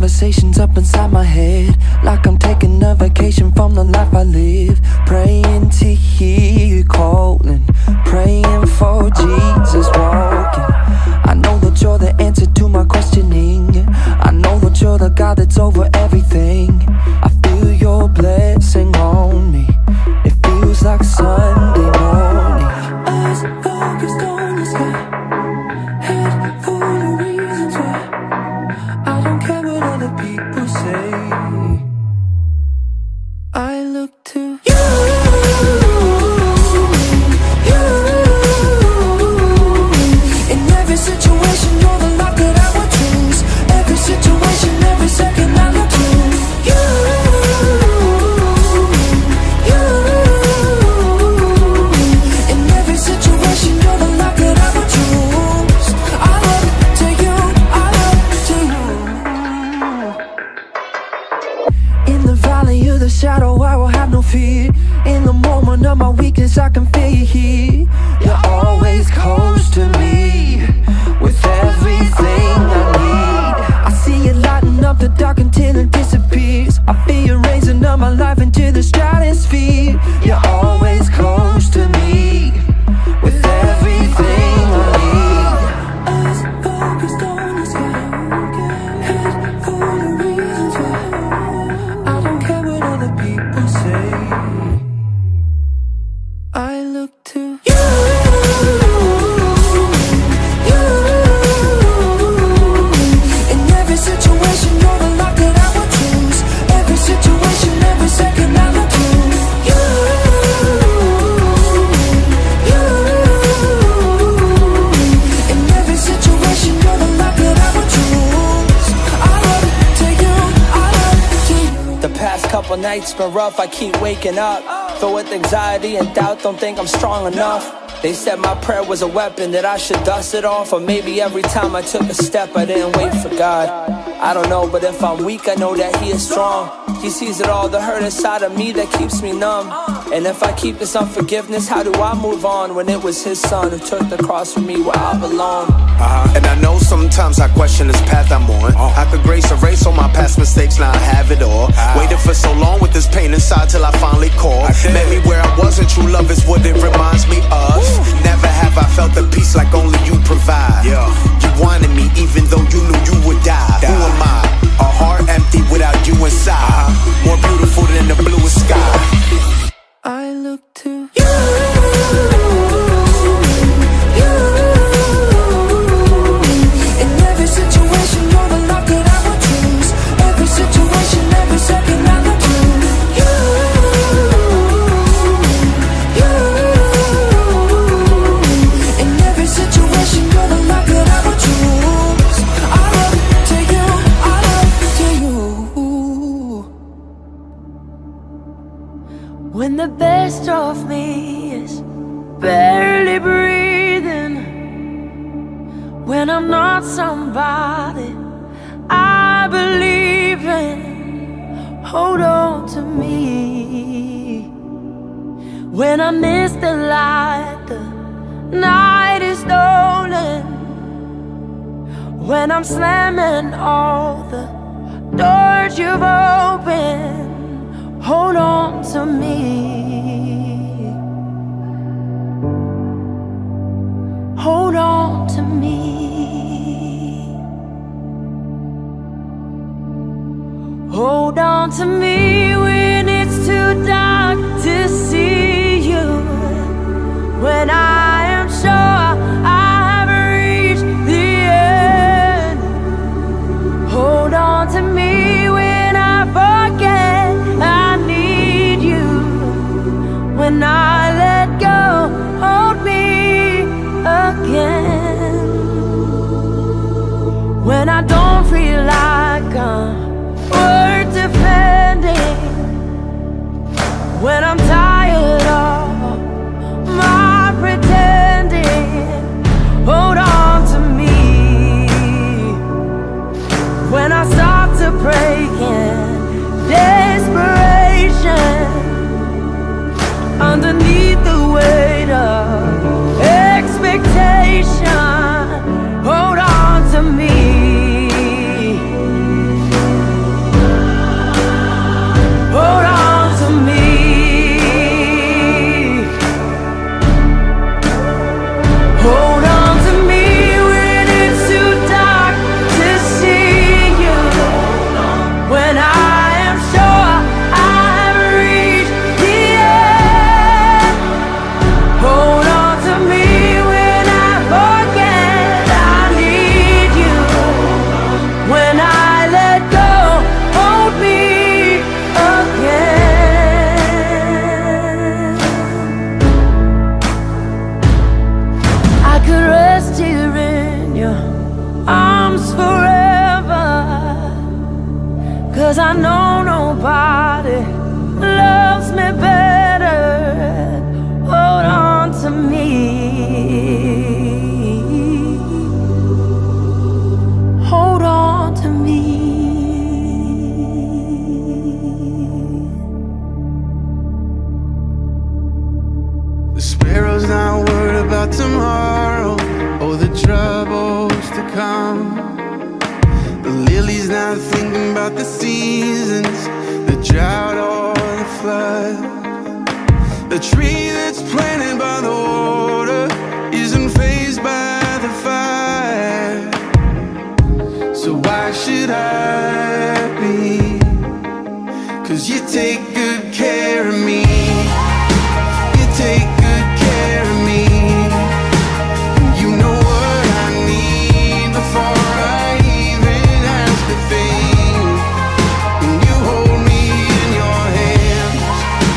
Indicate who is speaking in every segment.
Speaker 1: conversations up inside my head, like I'm taking a vacation from the life I live. Praying to hear you calling, praying for Jesus walking. I know that you're the answer to my questioning. I know that you're the God that's over everything. I feel your blessing on me. It feels like Sunday morning. Eyes focused on the sky, head full of reasons why. I don't care what other people say. I look to you. In every situation, you're the light that I would choose. Every situation, every second I look to you. In every situation, you're the light that I would choose. I look to you, I look to you. In the valley of the shadow, I will have no fear. In the moment of my weakness, I can feel you here. You're always close to me, with everything I need. I see you lighting up the dark until it disappears. I feel you raising up my life into the stratosphere. You're always close to me, with everything I need. Eyes focused on the sky, head full of reasons why. I don't care what other people say. I look to you. In every situation, you're the light that I would choose. Every situation, every second I look to you. In every situation, you're the light that I would choose. I look to you, I look to you.
Speaker 2: The past couple nights been rough, I keep waking up filled with anxiety and doubt, don't think I'm strong enough. They said my prayer was a weapon, that I should dust it off. Or maybe every time I took a step I didn't wait for God. I don't know, but if I'm weak I know that He is strong. He sees it all, the hurt inside of me that keeps me numb. And if I keep this unforgiveness, how do I move on when it was His Son who took the cross for me where I belong?
Speaker 3: And I know sometimes I question this path I'm on. I could grace erase all my past mistakes, now I have it all. Waited for so long with this pain inside till I finally called. Met me where I wasn't, true love is what it reminds me of. Never have I felt the peace like only you provide. You wanted me even though you knew you would die. Who am I? A heart empty without you inside. More beautiful than the bluest sky.
Speaker 1: I look to you. In every situation, you're the light that I would choose. Every situation, every second I look to you. In every situation, you're the light that I would choose. I look to you, I look to you.
Speaker 4: When the best of me is barely breathing, when I'm not somebody I believe in, hold on to me. When I miss the light, the night is stolen. When I'm slamming all the doors you've opened, hold on to me. Hold on to me. Hold on to me when it's too dark to see you. When I am sure I have reached the end. Hold on to me when I forget I need you. When I let go, hold me again. When I don't feel like I'm worth defending, nobody loves me better. Hold on to me. Hold on to me.
Speaker 5: The sparrow's not worried about tomorrow or the troubles to come. The lily's not thinking about the seasons, the drought or the flood. The tree that's planted by the water isn't fazed by the fire. So why should I be? 'Cause you take good care of me. You take good care of me. You know what I need before I even ask a thing. And you hold me in your hands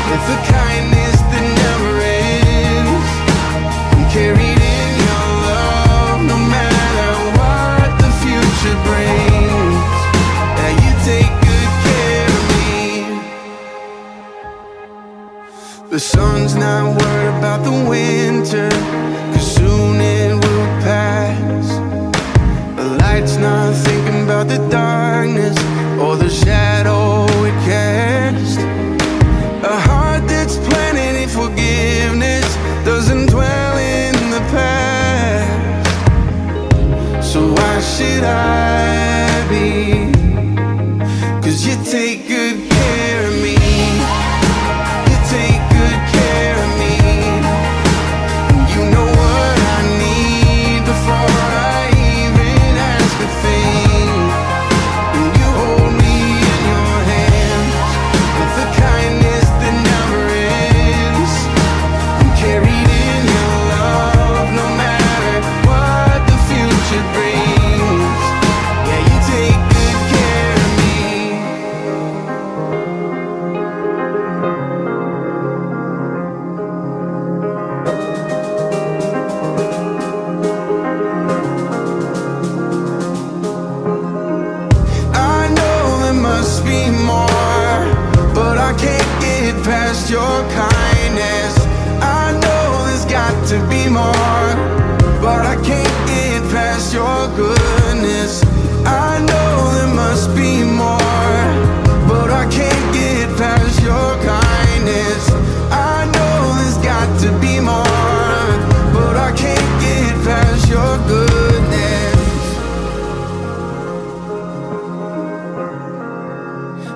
Speaker 5: with the kindness that never ends. I'm carried in your love no matter what the future brings. Yeah, you take good care of me. The sun's not worried about the winter, 'cause soon it will pass. The light's not thinking about the darkness or the shadow it casts. A heart that's planted in forgiveness doesn't dwell in the past. So why should I be? 'Cause you take good care of me. You take good care of me. You know what I need before I even ask a thing. And you hold me in your hands with the kindness that never ends. I'm carried in your love no matter what the future brings. Yeah, you take good care of me. I know there must be more, but I can't get past your kindness. I know there's got to be more, but I can't get past your goodness. I know there must be more, but I can't get past your kindness. I know there's got to be more, but I can't get past your goodness.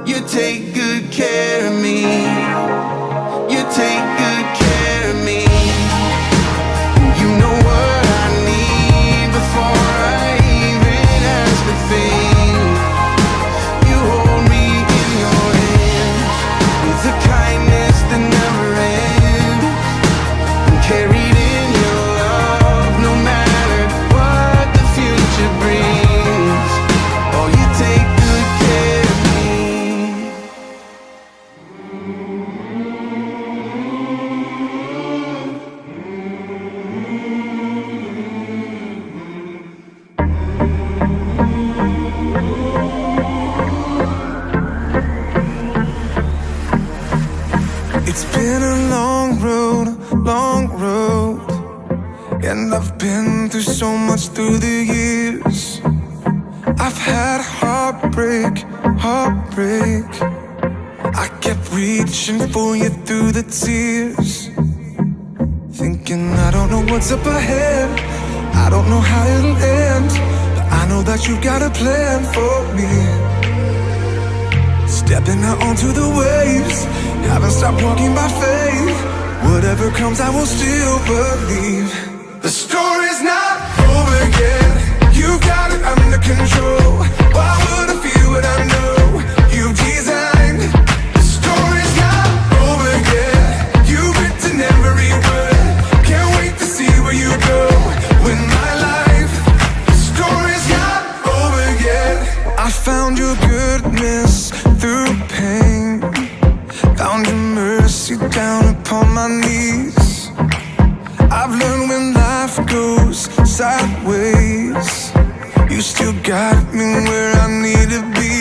Speaker 5: You take good care of me. You take good care of me. You know what I need before I even ask a thing. You hold me in your hands with the kindness that never ends. I'm carried in your love no matter what the future brings. Oh, you take good care of me. It's been a long road, and I've been through so much through the years. I've had heartbreak. I kept reaching for you through the tears, thinking I don't know what's up ahead, I don't know how it'll end, but I know that you've got a plan for me. Stepping out onto the waves, haven't stopped walking by faith. Whatever comes, I will still believe. The story's not over yet. You've got it under control. Why would I feel what I know you've designed? The story's not over yet. You've written every word. Can't wait to see where you go with my life. The story's not over yet. I found your goodness through pain, found your mercy down upon my knees. I've learned when life goes sideways, you still got me where I need to be.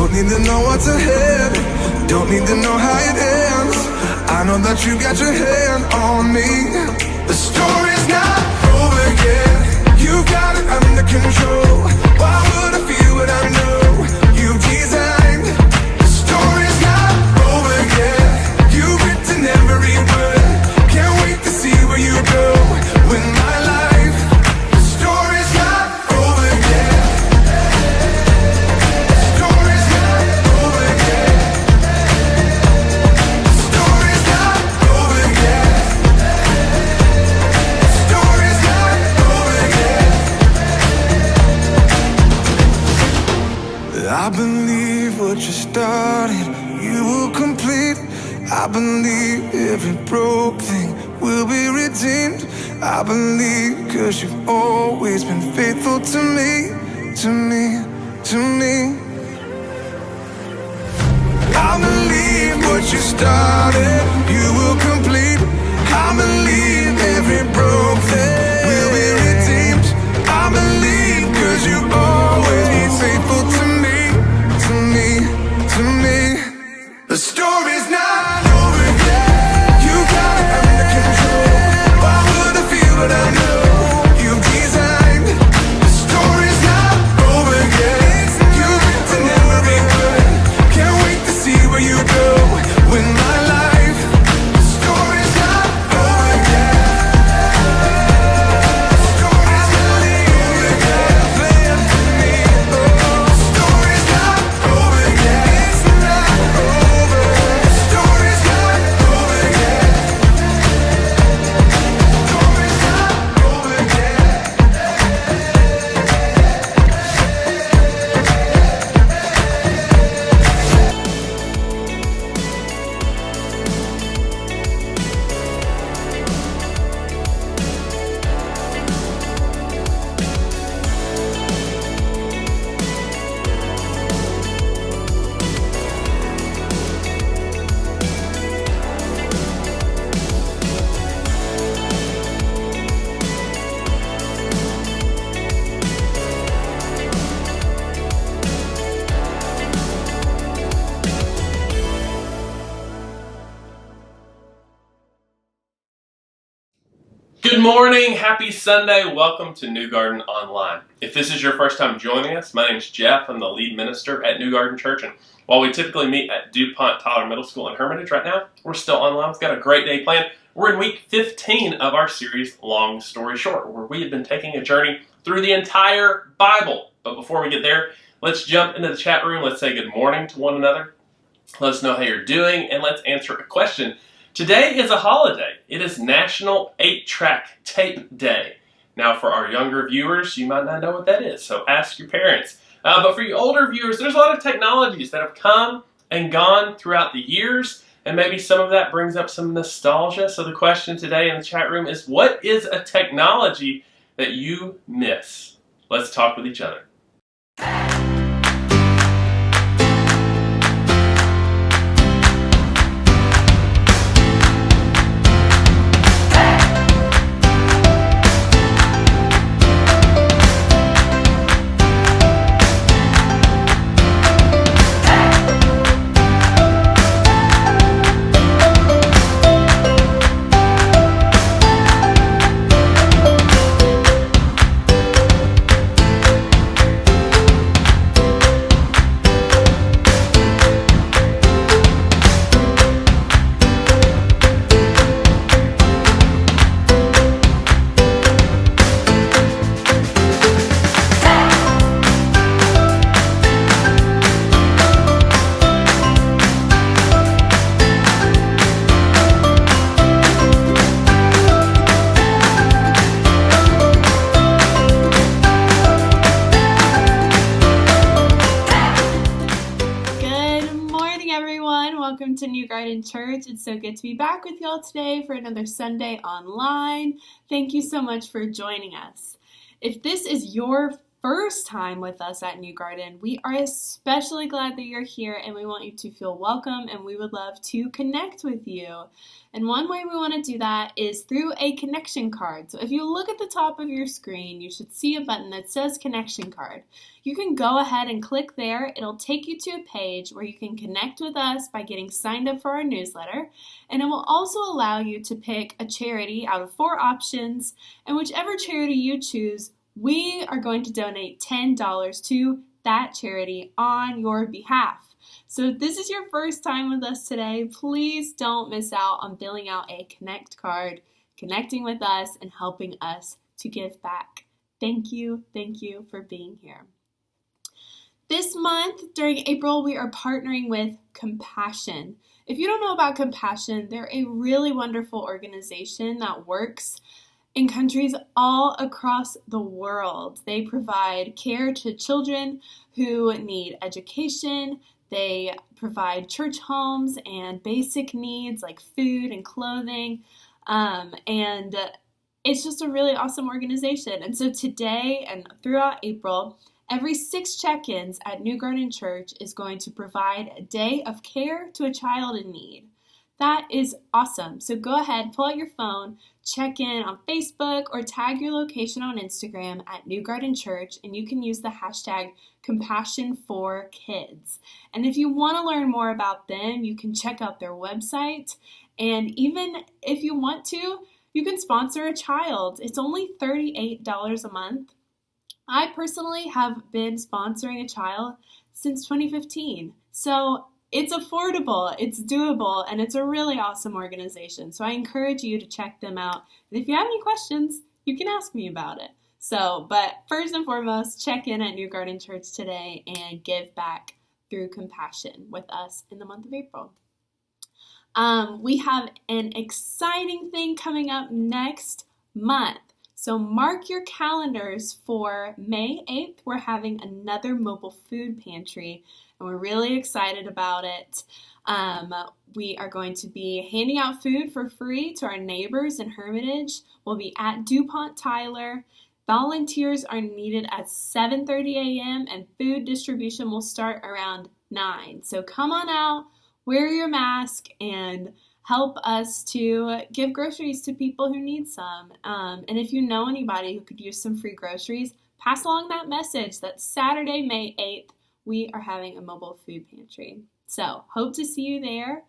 Speaker 5: Don't need to know what's ahead, don't need to know how it ends. I know that you got your hand on me. The story's not over yet, you've got it under control. Why would I feel what I know you've designed? The story's not over yet, you've written every word. Can't wait to see where you go with my life. The story's not over yet. The story's not over yet. The story's not over yet. The story's not over yet. I believe what you started, you will complete. I believe every broke thing will be redeemed. I believe 'cause you've always been faithful to me, to me, to me. I believe what you started, you will complete. I believe every broke thing will be redeemed. I believe 'cause you've always been faithful to me, to me, to me. The story's not over yet, you got it under control. Why would I feel what I know you've designed? The story's not over yet, you've written every word. Can't wait to see where you go with my life. The story's not over yet. The story's not over yet. Plan for me. The story's not over yet. It's not over. The story's not over yet. The story's not over yet.
Speaker 6: Good morning, happy Sunday, welcome to New Garden Online. If this is your first time joining us, my name is Jeff, I'm the lead minister at New Garden Church, and while we typically meet at DuPont Tyler Middle School in Hermitage right now, we're still online, we've got a great day planned. We're in week 15 of our series, Long Story Short, where we have been taking a journey through the entire Bible. But before we get there, let's jump into the chat room, let's say good morning to one another, let us know how you're doing, and let's answer a question. Today is a holiday. It is National 8-Track Tape Day. Now, for our younger viewers, you might not know what that is, so ask your parents. But for you older viewers, there's a lot of technologies that have come and gone throughout the years, and maybe some of that brings up some nostalgia. So the question today in the chat room is, what is a technology that you miss? Let's talk with each other.
Speaker 7: Welcome to New Garden Church. It's so good to be back with y'all today for another Sunday online. Thank you so much for joining us. If this is your first time with us at New Garden, we are especially glad that you're here and we want you to feel welcome and we would love to connect with you. And one way we want to do that is through a connection card. So if you look at the top of your screen, you should see a button that says connection card. You can go ahead and click there. It'll take you to a page where you can connect with us by getting signed up for our newsletter. And it will also allow you to pick a charity out of 4 options. And whichever charity you choose, we are going to donate $10 to that charity on your behalf. So if this is your first time with us today, please don't miss out on filling out a Connect card, connecting with us, and helping us to give back. Thank you for being here. This month, during April, we are partnering with Compassion. If you don't know about Compassion, they're a really wonderful organization that works in countries all across the world. They provide care to children who need education. They provide church homes and basic needs like food and clothing. And it's just a really awesome organization. And so today and throughout April, every 6 check-ins at New Garden Church is going to provide a day of care to a child in need. That is awesome. So go ahead, pull out your phone, check in on Facebook, or tag your location on Instagram at New Garden Church, and you can use the hashtag #CompassionForKids. And if you want to learn more about them, you can check out their website. And even if you want to, you can sponsor a child. It's only $38 a month. I personally have been sponsoring a child since 2015. So it's affordable, it's doable, and it's a really awesome organization. So I encourage you to check them out. And if you have any questions, you can ask me about it. But first and foremost, check in at New Garden Church today and give back through Compassion with us in the month of April. We have an exciting thing coming up next month. So mark your calendars for May 8th. We're having another mobile food pantry, and we're really excited about it. We are going to be handing out food for free to our neighbors in Hermitage. We'll be at DuPont Tyler. Volunteers are needed at 7:30 a.m. and food distribution will start around 9. So come on out, wear your mask, and help us to give groceries to people who need some. And if you know anybody who could use some free groceries, pass along that message that Saturday, May 8th, we are having a mobile food pantry. So hope to see you there.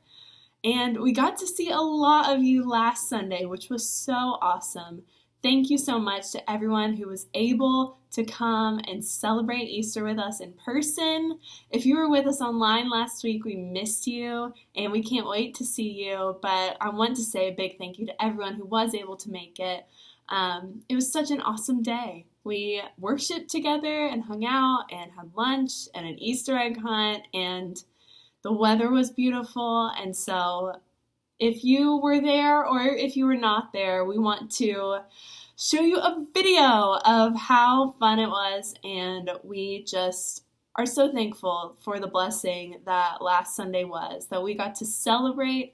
Speaker 7: And we got to see a lot of you last Sunday, which was so awesome. Thank you so much to everyone who was able to come and celebrate Easter with us in person. If you were with us online last week, we missed you and we can't wait to see you. But I want to say a big thank you to everyone who was able to make it. It was such an awesome day. We worshiped together and hung out and had lunch and an Easter egg hunt, and the weather was beautiful. And so if you were there or if you were not there, we want to show you a video of how fun it was, and we just are so thankful for the blessing that last Sunday was, that we got to celebrate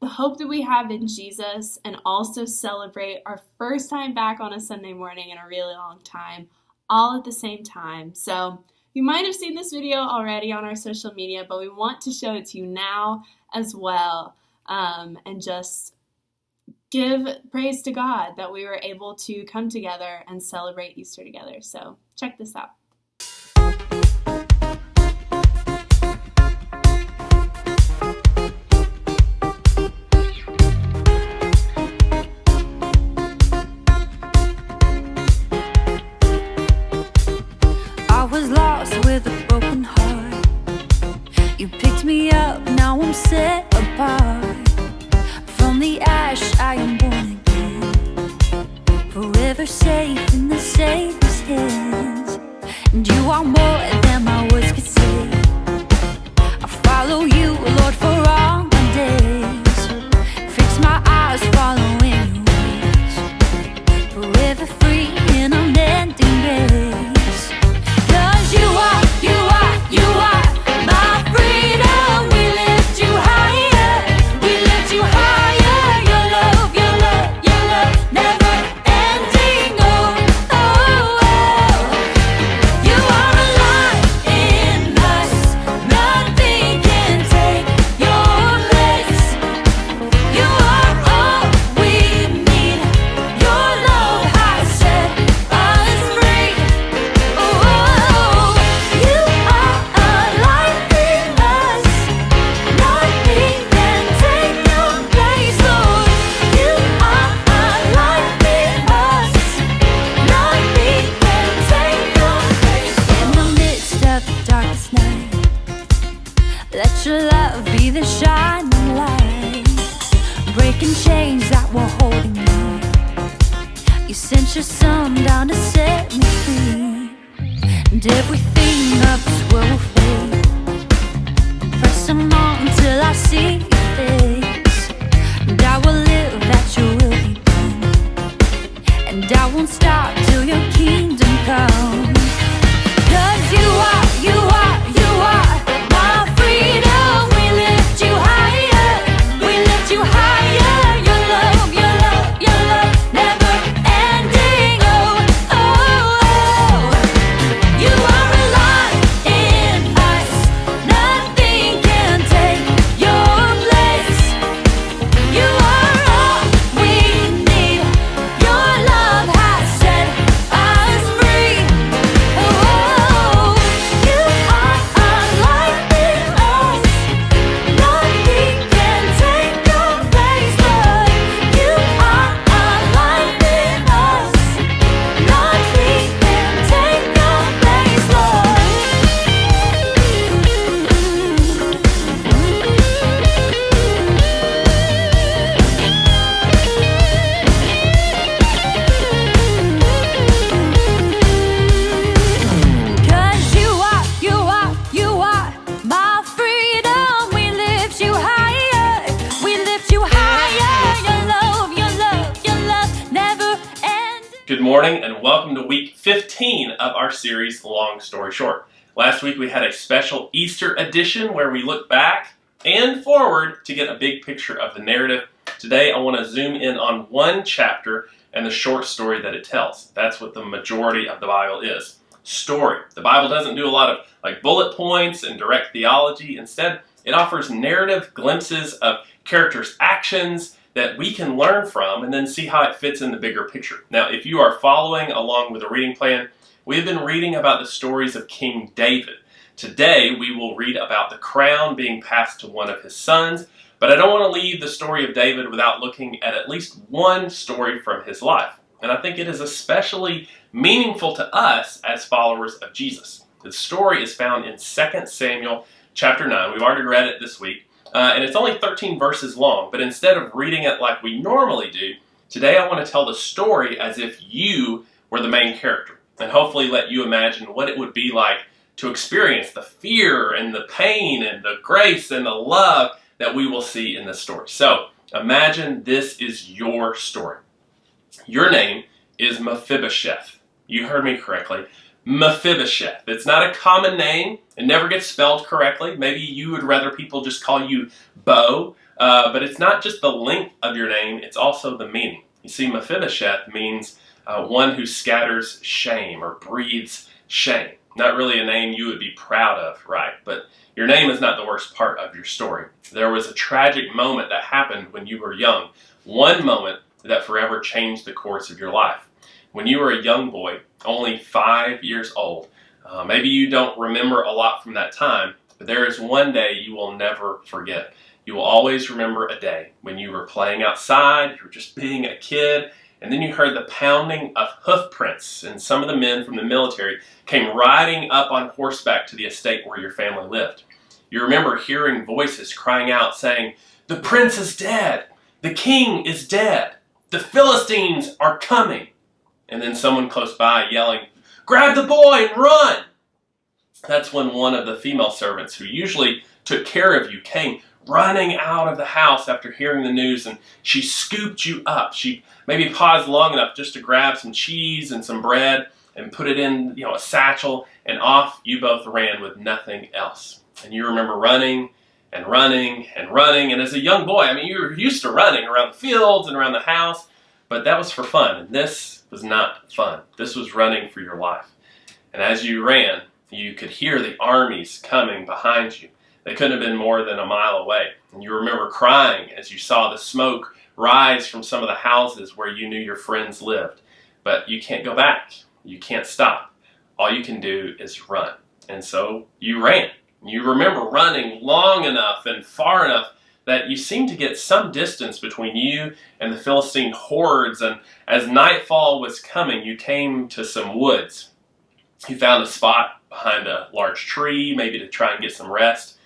Speaker 7: the hope that we have in Jesus and also celebrate our first time back on a Sunday morning in a really long time, all at the same time. So you might have seen this video already on our social media, but we want to show it to you now as well, and just give praise to God that we were able to come together and celebrate Easter together. So check this out.
Speaker 8: I was lost with a broken heart. You picked me up, now I'm set apart. From the ash I am born again, forever safe in the Savior's hands. And you are more than my words could say. I follow you, Lord, for all my days. Fix my eyes following your ways, forever free in unending grace. 'Cause you are my freedom. We lift you higher, we lift you higher. Your love never ending. Oh, oh, oh. let your love be the shining light, breaking chains that were holding me. You sent your son down to set me free, and everything of this world will fade. Pressing on till I see your face, and I will live that your will be done, and I won't stop till your kingdom comes. 'Cause you are my freedom. We lift you higher, we lift you higher. Your love, never ending. Oh, oh, oh. You are alive in us. Nothing can take your place. You are all we need. Your love has set us free. Oh, you are alive in us. Nothing can take your place, Lord. You are alive in us. Nothing can take your place, Lord. Cause you are my freedom. We lift you higher, we lift you higher. Your love never ends.
Speaker 6: Good morning and welcome to week 15 of our series, Long Story Short. Last week we had a special Easter edition where we look back and forward to get a big picture of the narrative. Today I want to zoom in on one chapter and the short story that it tells. That's what the majority of the Bible is. Story. The Bible doesn't do a lot of bullet points and direct theology. Instead, it offers narrative glimpses of characters' actions that we can learn from and then see how it fits in the bigger picture. Now, if you are following along with the reading plan, we've been reading about the stories of King David. Today, we will read about the crown being passed to one of his sons, but I don't want to leave the story of David without looking at least one story from his life. And I think it is especially meaningful to us as followers of Jesus. The story is found in 2 Samuel chapter 9. We've already read it this week. And it's only 13 verses long, but instead of reading it like we normally do, today I want to tell the story as if you were the main character, and hopefully let you imagine what it would be like to experience the fear and the pain and the grace and the love that we will see in this story. So imagine this is your story. Your name is Mephibosheth. You heard me correctly. Mephibosheth. It's not a common name. It never gets spelled correctly. Maybe you would rather people just call you Bo, but it's not just the length of your name, it's also the meaning. You see, Mephibosheth means one who scatters shame or breathes shame. Not really a name you would be proud of, right? But your name is not the worst part of your story. There was a tragic moment that happened when you were young. One moment that forever changed the course of your life. When you were a young boy, only 5 years old, maybe you don't remember a lot from that time, but there is one day you will never forget. You will always remember a day when you were playing outside, you were just being a kid, and then you heard the pounding of hoof prints, and some of the men from the military came riding up on horseback to the estate where your family lived. You remember hearing voices crying out saying, "The prince is dead! The king is dead! The Philistines are coming!" And then someone close by yelling, "Grab the boy and run!" That's when one of the female servants who usually took care of you came running out of the house after hearing the news, and she scooped you up. She maybe paused long enough just to grab some cheese and some bread and put it in, a satchel, and off you both ran with nothing else. And you remember running and running and running, and as a young boy, you were used to running around the fields and around the house, but that was for fun, and this was not fun. This was running for your life. And as you ran, you could hear the armies coming behind you. They couldn't have been more than a mile away. And you remember crying as you saw the smoke rise from some of the houses where you knew your friends lived. But you can't go back. You can't stop. All you can do is run. And so you ran. You remember running long enough and far enough that you seemed to get some distance between you and the Philistine hordes. And as nightfall was coming, you came to some woods. You found a spot behind a large tree, maybe to try and get some rest.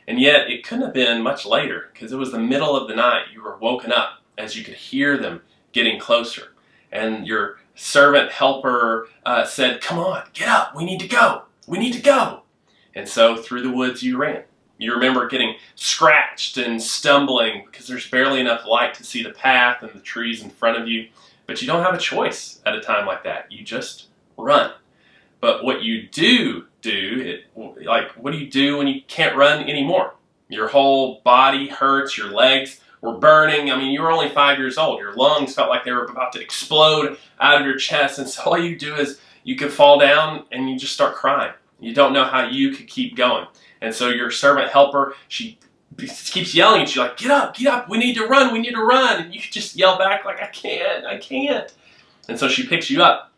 Speaker 6: And yet it couldn't have been much later, because it was the middle of the night. You were woken up as you could hear them getting closer. And your servant helper said, "Come on, get up, we need to go, we need to go." And so through the woods you ran. You remember getting scratched and stumbling because there's barely enough light to see the path and the trees in front of you. But you don't have a choice at a time like that. You just run. But what you do, what do you do when you can't run anymore? Your whole body hurts, your legs were burning. I mean, you were only 5 years old. Your lungs felt like they were about to explode out of your chest. And so all you do is you could fall down and you just start crying. You don't know how you could keep going. And so your servant helper, she keeps yelling at you like, get up, we need to run. And you just yell back like, I can't. And so she picks you up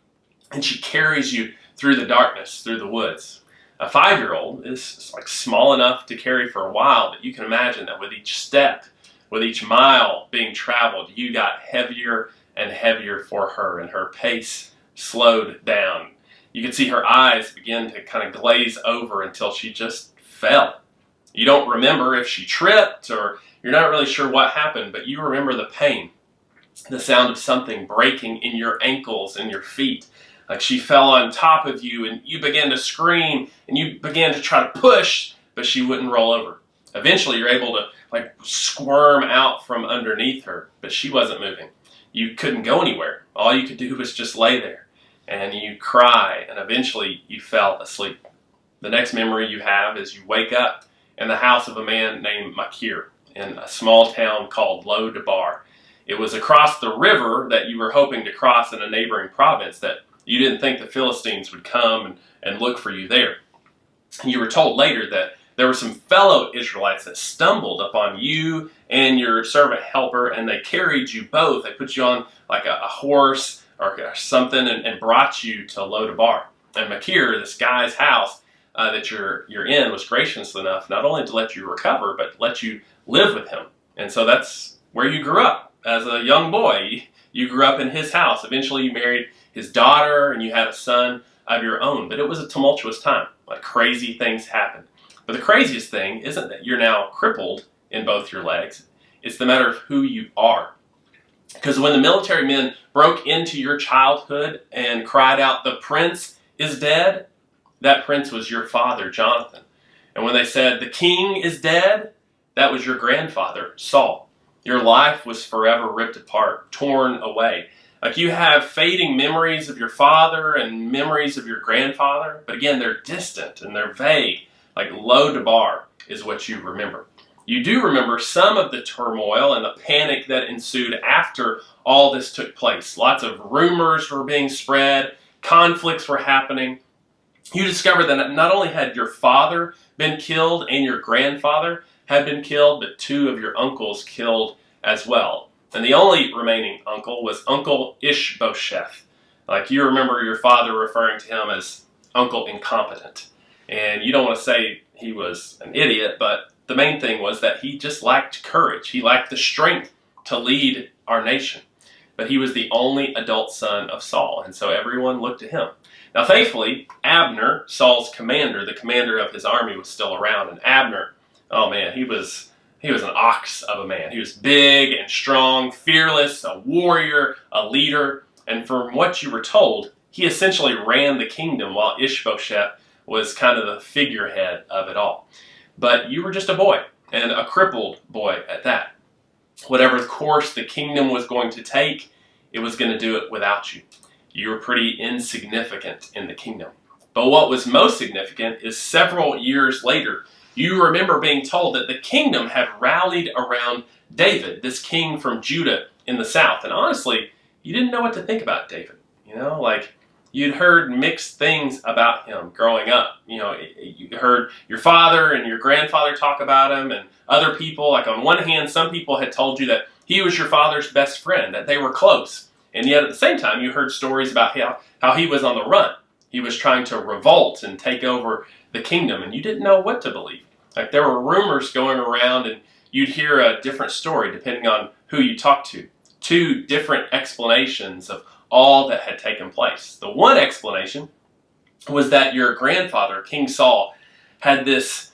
Speaker 6: and she carries you through the darkness, through the woods. A 5-year-old is like small enough to carry for a while, but you can imagine that with each step, with each mile being traveled, you got heavier and heavier for her, and her pace slowed down. You could see her eyes begin to kind of glaze over until she just fell. You don't remember if she tripped, or you're not really sure what happened, but you remember the pain, the sound of something breaking in your ankles and your feet. Like she fell on top of you and you began to scream and you began to try to push, but she wouldn't roll over. Eventually you're able to like squirm out from underneath her, but she wasn't moving. You couldn't go anywhere. All you could do was just lay there and you cry, and eventually you fell asleep. The next memory you have is you wake up in the house of a man named Machir in a small town called Lo-Debar. It was across the river that you were hoping to cross in a neighboring province that you didn't think the Philistines would come and look for you there. You were told later that there were some fellow Israelites that stumbled upon you and your servant helper, and they carried you both. They put you on like a horse or something and brought you to Lo-Debar. And Machir, this guy's house that you're in, was gracious enough not only to let you recover, but let you live with him. And so that's where you grew up as a young boy. You grew up in his house. Eventually you married his daughter and you had a son of your own. But it was a tumultuous time. Like crazy things happened. But the craziest thing isn't that you're now crippled in both your legs. It's the matter of who you are. Because when the military men broke into your childhood and cried out, "The prince is dead," that prince was your father, Jonathan. And when they said, "The king is dead," that was your grandfather, Saul. Your life was forever ripped apart, torn away. Like you have fading memories of your father and memories of your grandfather, but again, they're distant and they're vague. Like Lo-Debar is what you remember. You do remember some of the turmoil and the panic that ensued after all this took place. Lots of rumors were being spread, conflicts were happening. You discovered that not only had your father been killed and your grandfather had been killed, but 2 of your uncles killed as well. And the only remaining uncle was Uncle Ishbosheth. Like you remember your father referring to him as Uncle Incompetent. And you don't want to say he was an idiot, but the main thing was that he just lacked courage. He lacked the strength to lead our nation. But he was the only adult son of Saul, and so everyone looked to him. Now thankfully, Abner, Saul's commander, the commander of his army, was still around. And Abner, oh man, he was an ox of a man. He was big and strong, fearless, a warrior, a leader. And from what you were told, he essentially ran the kingdom while Ishbosheth was kind of the figurehead of it all. But you were just a boy, and a crippled boy at that. Whatever course the kingdom was going to take, it was going to do it without you. You were pretty insignificant in the kingdom. But what was most significant is several years later, you remember being told that the kingdom had rallied around David, this king from Judah in the south. And honestly, you didn't know what to think about David. Like you'd heard mixed things about him growing up. You heard your father and your grandfather talk about him, and other people. Like on one hand, some people had told you that he was your father's best friend, that they were close. And yet at the same time, you heard stories about how he was on the run. He was trying to revolt and take over the kingdom, and you didn't know what to believe. Like there were rumors going around, and you'd hear a different story depending on who you talked to. 2 different explanations of all that had taken place. The one explanation was that your grandfather, King Saul, had this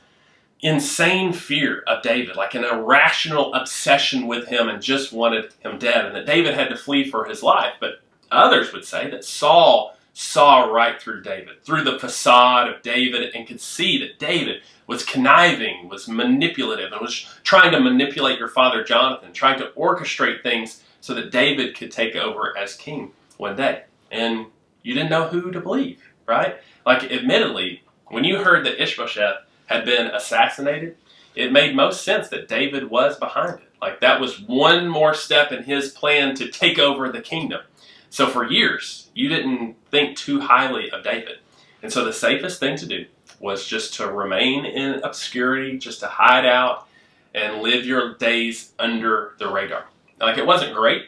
Speaker 6: insane fear of David, like an irrational obsession with him and just wanted him dead, and that David had to flee for his life. But others would say that Saul saw right through David, through the facade of David, and could see that David was conniving, was manipulative, and was trying to manipulate your father Jonathan, trying to orchestrate things so that David could take over as king one day. And you didn't know who to believe, right? Like, admittedly, when you heard that Ishbosheth had been assassinated, it made most sense that David was behind it. Like, that was one more step in his plan to take over the kingdom. So for years, you didn't think too highly of David. And so the safest thing to do was just to remain in obscurity, just to hide out and live your days under the radar. Like, it wasn't great.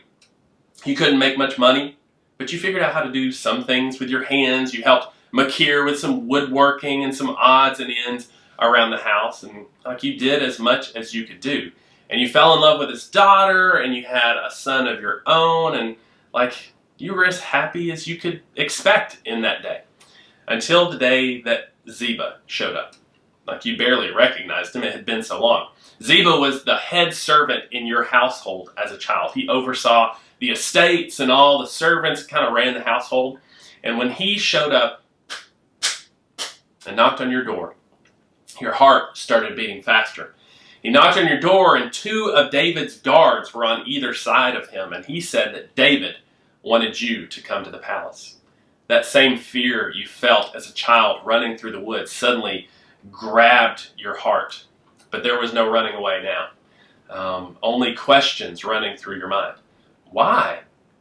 Speaker 6: You couldn't make much money, but you figured out how to do some things with your hands. You helped Machir with some woodworking and some odds and ends around the house, and like, you did as much as you could do. And you fell in love with his daughter, and you had a son of your own, and like, you were as happy as you could expect in that day. Until the day that Ziba showed up. Like, you barely recognized him, it had been so long. Ziba was the head servant in your household as a child. He oversaw the estates and all the servants, kind of ran the household. And when he showed up and knocked on your door, your heart started beating faster. He knocked on your door, and 2 of David's guards were on either side of him, and he said that David wanted you to come to the palace. That same fear you felt as a child running through the woods suddenly grabbed your heart, but there was no running away now. Only questions running through your mind. Why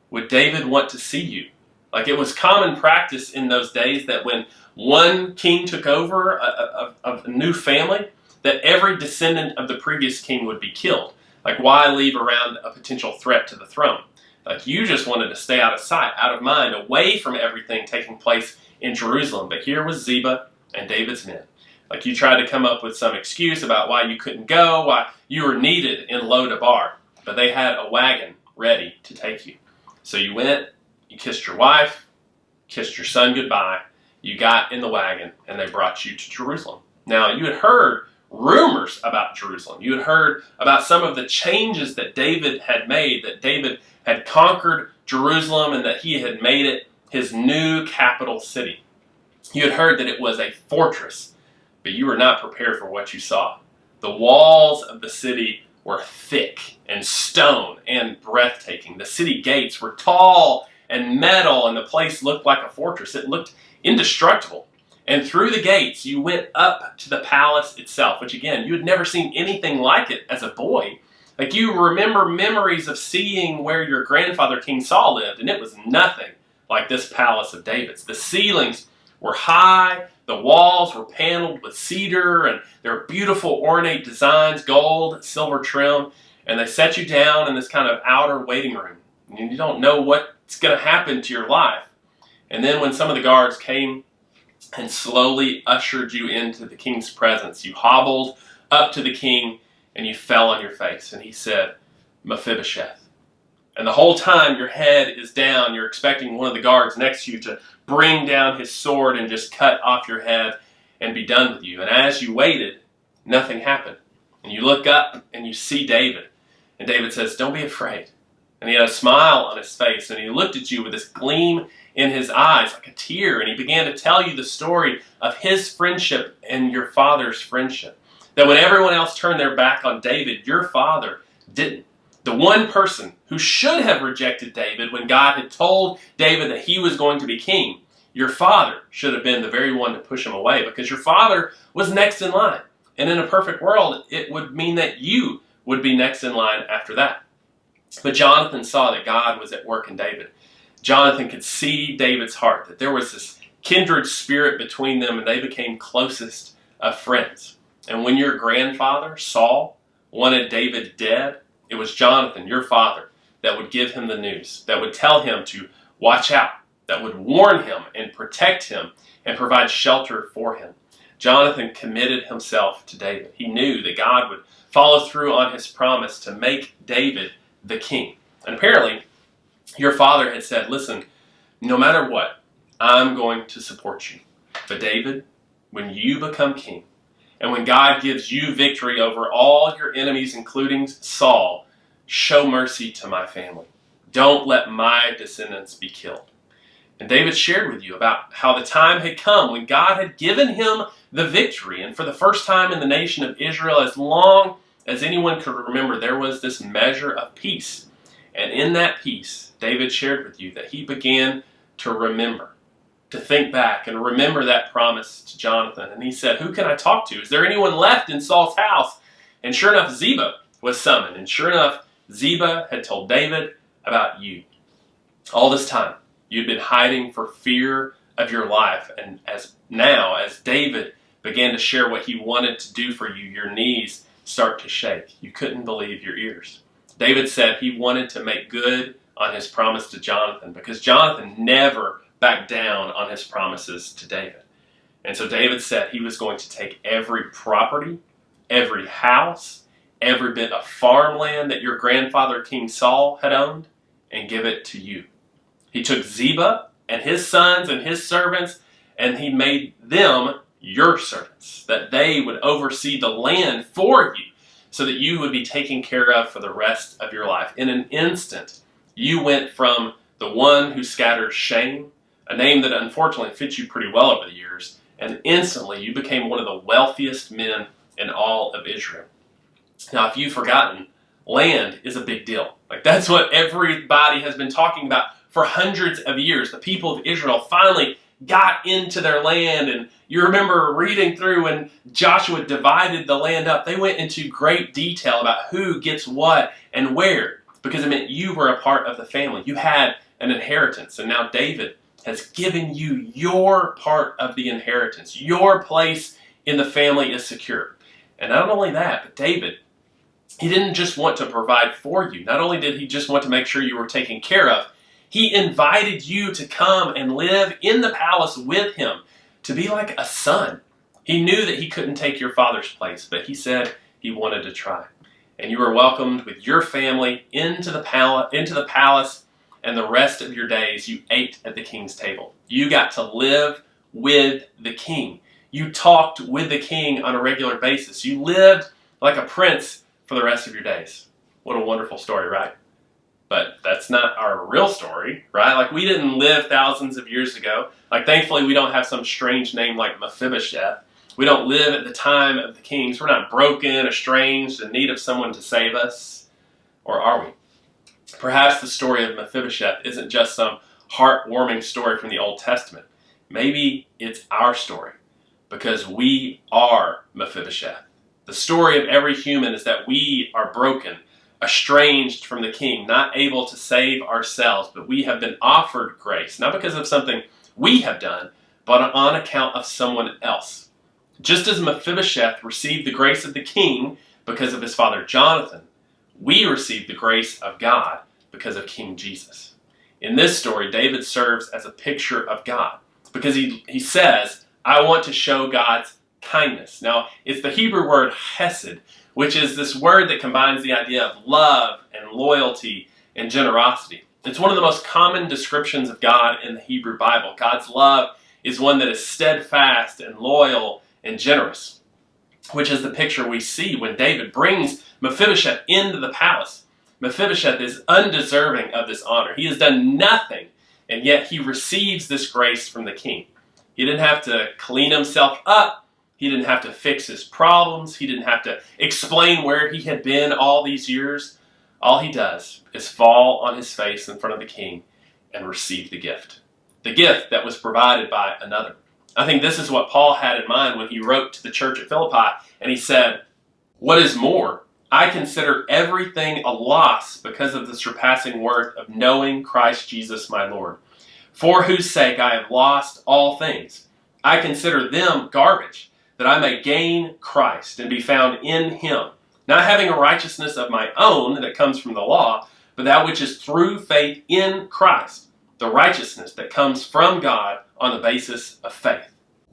Speaker 6: would David want to see you? Like, it was common practice in those days that when one king took over a new family, that every descendant of the previous king would be killed. Like, why leave around a potential threat to the throne? Like, you just wanted to stay out of sight, out of mind, away from everything taking place in Jerusalem. But here was Ziba and David's men. Like, you tried to come up with some excuse about why you couldn't go, why you were needed in Lo-Debar. But they had a wagon ready to take you. So you went, you kissed your wife, kissed your son goodbye, you got in the wagon, and they brought you to Jerusalem. Now, you had heard rumors about Jerusalem. You had heard about some of the changes that David had made, that David had conquered Jerusalem and that he had made it his new capital city. You had heard that it was a fortress, but you were not prepared for what you saw. The walls of the city were thick and stone and breathtaking. The city gates were tall and metal, and the place looked like a fortress. It looked indestructible. And through the gates, you went up to the palace itself, which again, you had never seen anything like it as a boy. Like, you remember memories of seeing where your grandfather King Saul lived, and it was nothing like this palace of David's. The ceilings were high, the walls were paneled with cedar, and there were beautiful ornate designs, gold, silver trim, and they set you down in this kind of outer waiting room. And you don't know what's going to happen to your life. And then when some of the guards came and slowly ushered you into the king's presence, you hobbled up to the king and you fell on your face, and he said, Mephibosheth. And the whole time your head is down, you're expecting one of the guards next to you to bring down his sword and just cut off your head and be done with you. And as you waited, nothing happened. And you look up and you see David. And David says, don't be afraid. And he had a smile on his face, and he looked at you with this gleam in his eyes, like a tear, and he began to tell you the story of his friendship and your father's friendship. That when everyone else turned their back on David, your father didn't. The one person who should have rejected David when God had told David that he was going to be king, your father should have been the very one to push him away, because your father was next in line. And in a perfect world, it would mean that you would be next in line after that. But Jonathan saw that God was at work in David. Jonathan could see David's heart, that there was this kindred spirit between them, and they became closest of friends. And when your grandfather, Saul, wanted David dead, it was Jonathan, your father, that would give him the news, that would tell him to watch out, that would warn him and protect him and provide shelter for him. Jonathan committed himself to David. He knew that God would follow through on his promise to make David the king. And apparently, your father had said, listen, no matter what, I'm going to support you. But David, when you become king, And when God gives you victory over all your enemies, including Saul, show mercy to my family. Don't let my descendants be killed. And David shared with you about how the time had come when God had given him the victory. And for the first time in the nation of Israel, as long as anyone could remember, there was this measure of peace. And in that peace, David shared with you that he began to remember, to think back and remember that promise to Jonathan. And he said, who can I talk to? Is there anyone left in Saul's house? And sure enough, Ziba was summoned. And sure enough, Ziba had told David about you. All this time, you'd been hiding for fear of your life. And as David began to share what he wanted to do for you, your knees start to shake. You couldn't believe your ears. David said he wanted to make good on his promise to Jonathan, because Jonathan never backed down on his promises to David. And so David said he was going to take every property, every house, every bit of farmland that your grandfather King Saul had owned, and give it to you. He took Ziba and his sons and his servants, and he made them your servants, that they would oversee the land for you, so that you would be taken care of for the rest of your life. In an instant, you went from the one who scatters shame, a name that unfortunately fits you pretty well over the years, and instantly you became one of the wealthiest men in all of Israel. Now, if you've forgotten, land is a big deal. Like, that's what everybody has been talking about for hundreds of years. The people of Israel finally got into their land, and you remember reading through when Joshua divided the land up. They went into great detail about who gets what and where, because it meant you were a part of the family. You had an inheritance, and now David has given you your part of the inheritance. Your place in the family is secure. And not only that, but David, he didn't just want to provide for you. Not only did he just want to make sure you were taken care of, he invited you to come and live in the palace with him, to be like a son. He knew that he couldn't take your father's place, but he said he wanted to try. And you were welcomed with your family into the palace, and the rest of your days you ate at the king's table. You got to live with the king. You talked with the king on a regular basis. You lived like a prince for the rest of your days. What a wonderful story, right? But that's not our real story, right? Like, we didn't live thousands of years ago. Like, thankfully, we don't have some strange name like Mephibosheth. We don't live at the time of the kings. We're not broken, estranged, in need of someone to save us. Or are we? Perhaps the story of Mephibosheth isn't just some heartwarming story from the Old Testament. Maybe it's our story, because we are Mephibosheth. The story of every human is that we are broken, estranged from the king, not able to save ourselves, but we have been offered grace, not because of something we have done, but on account of someone else. Just as Mephibosheth received the grace of the king because of his father Jonathan, we receive the grace of God because of King Jesus. In this story, David serves as a picture of God, because he says, I want to show God's kindness. Now, it's the Hebrew word hesed, which is this word that combines the idea of love and loyalty and generosity. It's one of the most common descriptions of God in the Hebrew Bible. God's love is one that is steadfast and loyal and generous, which is the picture we see when David brings Mephibosheth into the palace. Mephibosheth is undeserving of this honor. He has done nothing, and yet he receives this grace from the king. He didn't have to clean himself up. He didn't have to fix his problems. He didn't have to explain where he had been all these years. All he does is fall on his face in front of the king and receive the gift that was provided by another. I think this is what Paul had in mind when he wrote to the church at Philippi, and he said, what is more, I consider everything a loss because of the surpassing worth of knowing Christ Jesus my Lord, for whose sake I have lost all things. I consider them garbage, that I may gain Christ and be found in him, not having a righteousness of my own that comes from the law, but that which is through faith in Christ, the righteousness that comes from God on the basis of faith.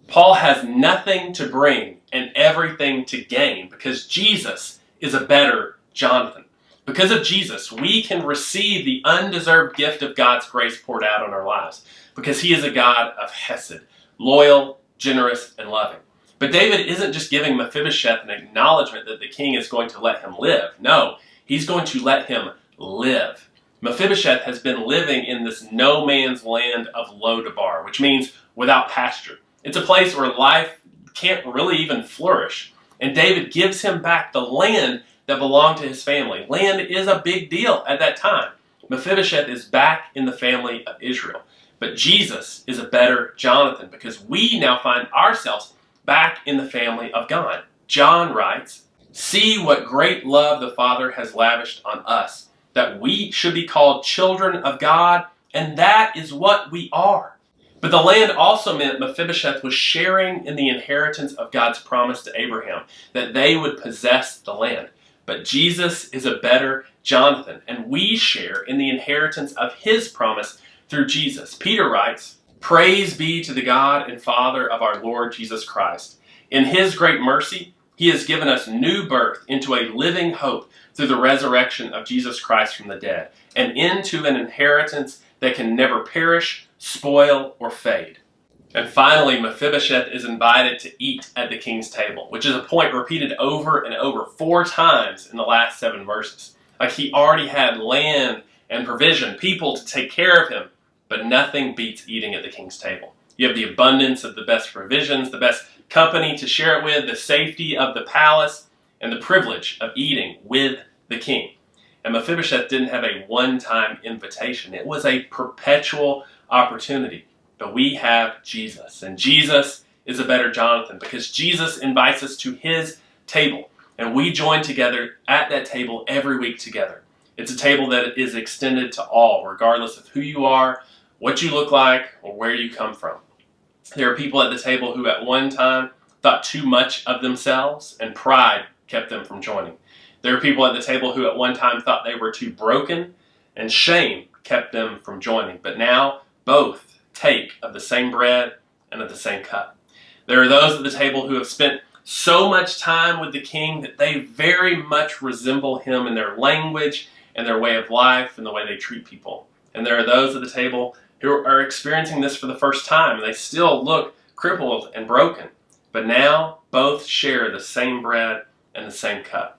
Speaker 6: Paul has nothing to bring and everything to gain, because Jesus is a better Jonathan. Because of Jesus, we can receive the undeserved gift of God's grace poured out on our lives, because he is a God of hesed, loyal, generous, and loving. But David isn't just giving Mephibosheth an acknowledgement that the king is going to let him live. No, he's going to let him live. Mephibosheth has been living in this no man's land of Lo-debar, which means without pasture. It's a place where life can't really even flourish. And David gives him back the land that belonged to his family. Land is a big deal at that time. Mephibosheth is back in the family of Israel. But Jesus is a better Jonathan because we now find ourselves back in the family of God. John writes, "See what great love the Father has lavished on us, that we should be called children of God, and that is what we are." But the land also meant Mephibosheth was sharing in the inheritance of God's promise to Abraham, that they would possess the land. But Jesus is a better Jonathan, and we share in the inheritance of his promise through Jesus. Peter writes, "Praise be to the God and Father of our Lord Jesus Christ. In his great mercy, he has given us new birth into a living hope through the resurrection of Jesus Christ from the dead, and into an inheritance that can never perish, spoil, or fade." And finally, Mephibosheth is invited to eat at the king's table, which is a point repeated over and over 4 times in the last 7 verses. Like he already had land and provision, people to take care of him, but nothing beats eating at the king's table. You have the abundance of the best provisions, the best company to share it with, the safety of the palace, and the privilege of eating with the king. And Mephibosheth didn't have a one-time invitation. It was a perpetual opportunity. But we have Jesus, and Jesus is a better Jonathan because Jesus invites us to his table, and we join together at that table every week together. It's a table that is extended to all, regardless of who you are, what you look like, or where you come from. There are people at the table who at one time thought too much of themselves, and pride kept them from joining. There are people at the table who at one time thought they were too broken, and shame kept them from joining. But now both take of the same bread and of the same cup. There are those at the table who have spent so much time with the king that they very much resemble him in their language and their way of life and the way they treat people. And there are those at the table who are experiencing this for the first time, and they still look crippled and broken. But now both share the same bread and the same cup.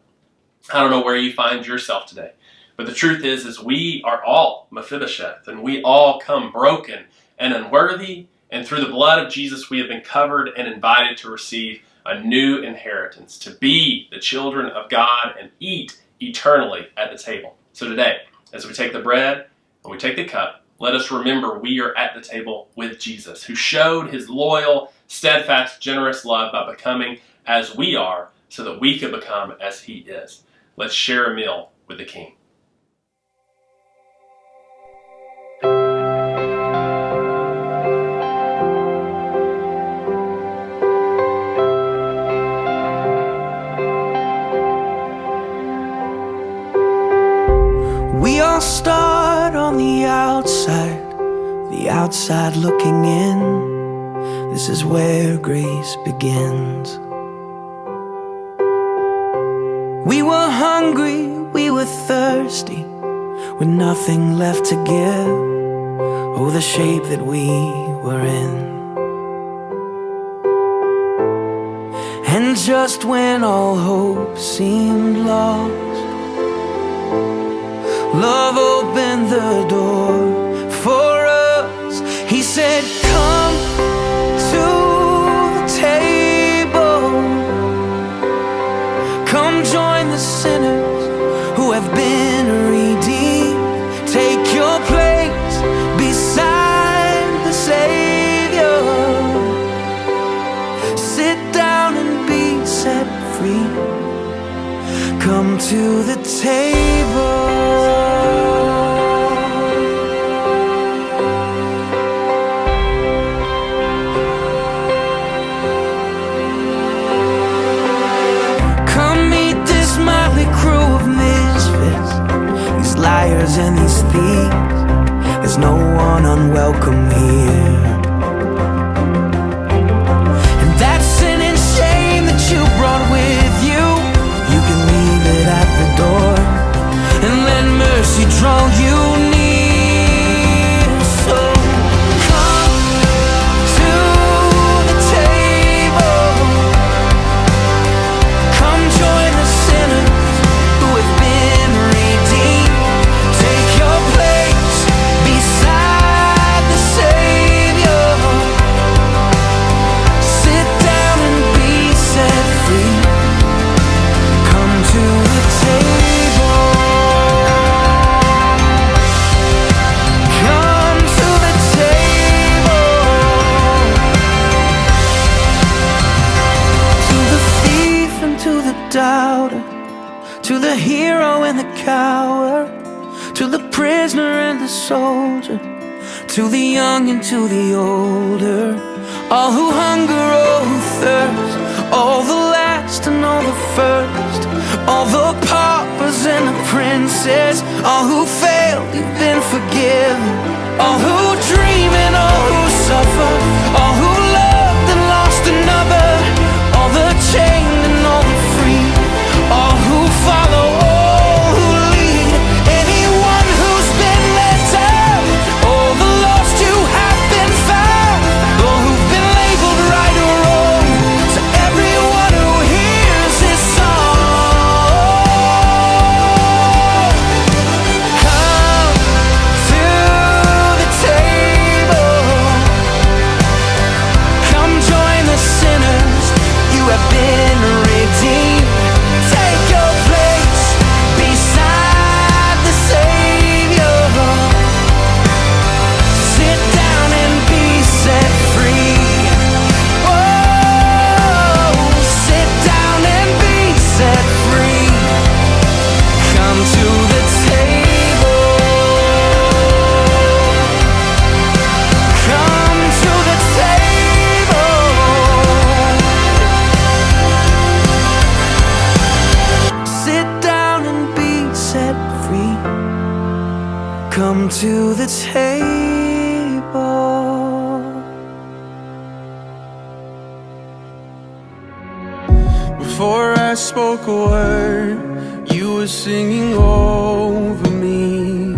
Speaker 6: I don't know where you find yourself today, but the truth is we are all Mephibosheth, and we all come broken and unworthy, and through the blood of Jesus we have been covered and invited to receive a new inheritance, to be the children of God and eat eternally at the table. So today, as we take the bread and we take the cup, let us remember we are at the table with Jesus, who showed his loyal, steadfast, generous love by becoming as we are so that we could become as he is. Let's share a meal with the King.
Speaker 1: We all start on the outside looking in. This is where grace begins. We were hungry, we were thirsty, with nothing left to give. Oh, the shape that we were in. And just when all hope seemed lost, love opened the door for us. He said, come to the table. Come join the sinners who have been redeemed. Take your place beside the Savior. Sit down and be set free. Come to the table. Liars and these thieves, there's no one unwelcome here. And that sin and shame that you brought with you, you can leave it at the door and let mercy draw you near. So come to the table. to the hero and the coward, to the prisoner and the soldier, to the young and to the older, all who hunger, all who thirst, all the last and all the first, all the paupers and the princes, all who failed, you've been forgiven, all who dream and all who suffer, all who loved and lost another, all the chained and all the free, all who follow, all who lead, anyone who's been let down, all the lost who have been found, all who've been labeled right or wrong, to everyone who hears this song. Come to the table, come join the sinners, you have been redeemed. Take your place beside the Savior. Sit down and be set free. Oh, sit down and be set free. Come to the table. Come to the table. Sit down and be set free. Come to the table.
Speaker 5: Before I spoke a word, you were singing over me.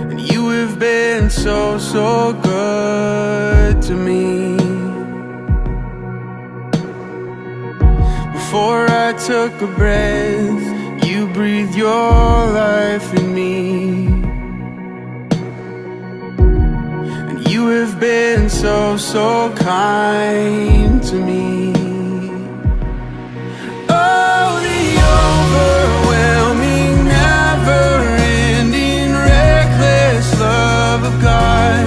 Speaker 5: And you have been so, so good to me. Before I took a breath, you breathed your life in me. And you have been so, so kind to me. Oh, the overwhelming, never-ending, reckless love of God.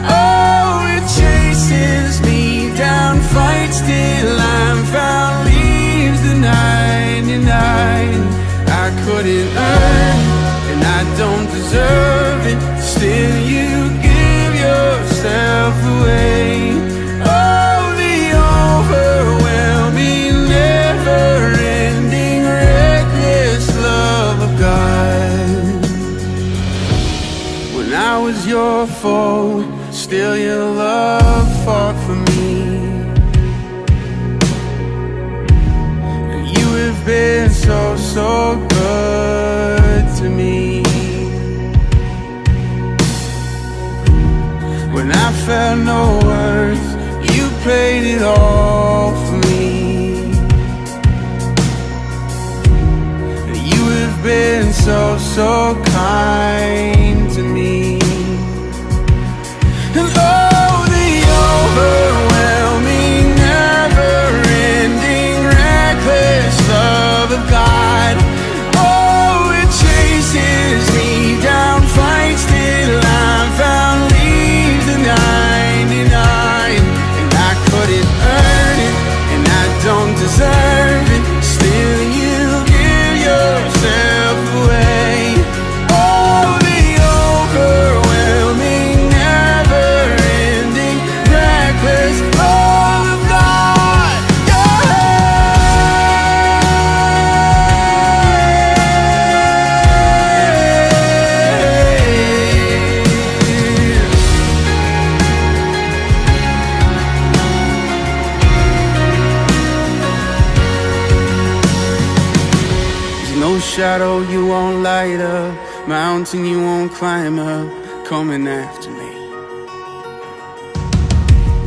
Speaker 5: Oh, it chases me down, fights till I'm found, leaves the 99. I couldn't earn it, and I don't deserve it. Still, you give yourself away. Oh, the overwhelming, never-ending, reckless love of God. When I was your foe, still your love fought for me. And you have been so, so good to me. When I felt no worth, you paid it all for me. And you have been so, so kind to me. And oh, the overwhelming, never-ending, reckless love of God. Oh, it chases me down, fights till I'm found, leaves the 99. And I couldn't earn it, and I don't deserve it. Still, you give yourself away. Oh, the overwhelming, never-ending, reckless love of God. There's no shadow you won't light up, mountain you won't climb up, coming after me.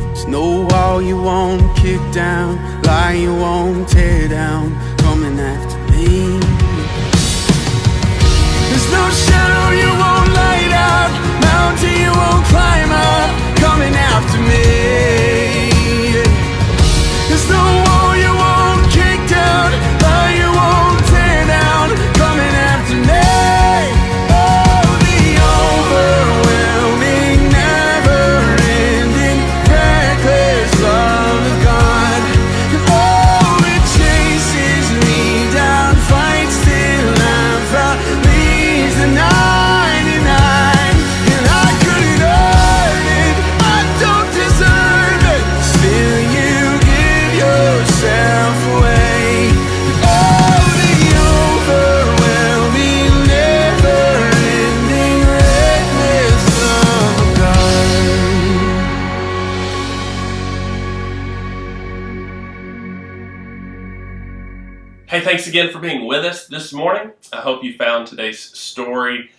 Speaker 5: There's no wall you won't kick down, lie you won't tear down, coming after me. There's no shadow you won't light up, mountain you won't climb up, coming after me. There's no wall you won't kick down, lie you won't tear down, coming after me. Oh, the overwhelming, never-ending, reckless love of God. And oh, it chases
Speaker 6: Hey, thanks again for being with us this morning. I hope you found today's story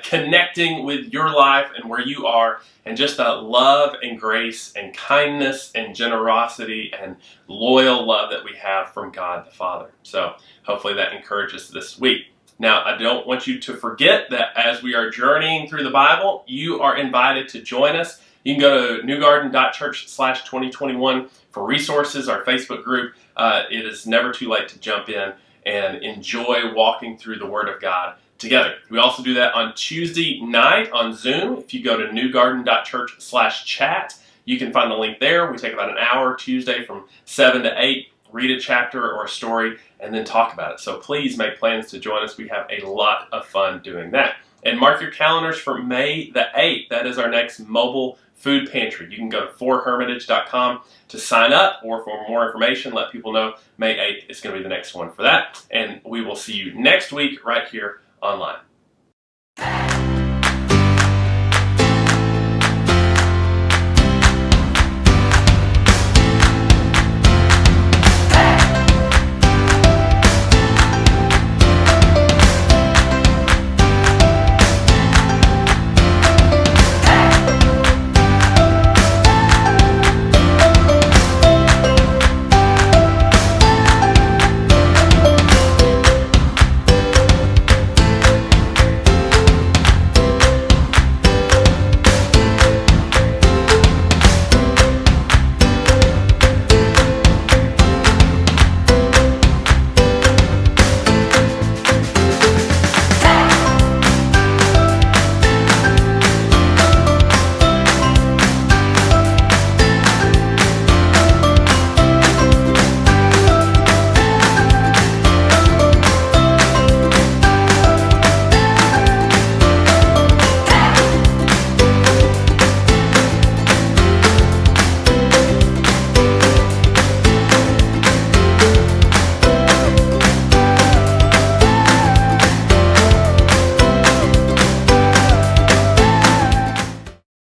Speaker 6: connecting with your life and where you are, and just that love and grace and kindness and generosity and loyal love that we have from God the Father. So hopefully that encourages this week. Now, I don't want you to forget that as we are journeying through the Bible, you are invited to join us. You can go to newgarden.church/2021 for resources, our Facebook group. It is never too late to jump in and enjoy walking through the Word of God together. We also do that on Tuesday night on Zoom. If you go to newgarden.church/chat, you can find the link there. We take about an hour Tuesday from 7 to 8, read a chapter or a story, and then talk about it. So please make plans to join us. We have a lot of fun doing that. And mark your calendars for May the 8th. That is our next mobile food pantry. You can go to forhermitage.com to sign up, or for more information, let people know May 8th is going to be the next one for that. And we will see you next week right here online.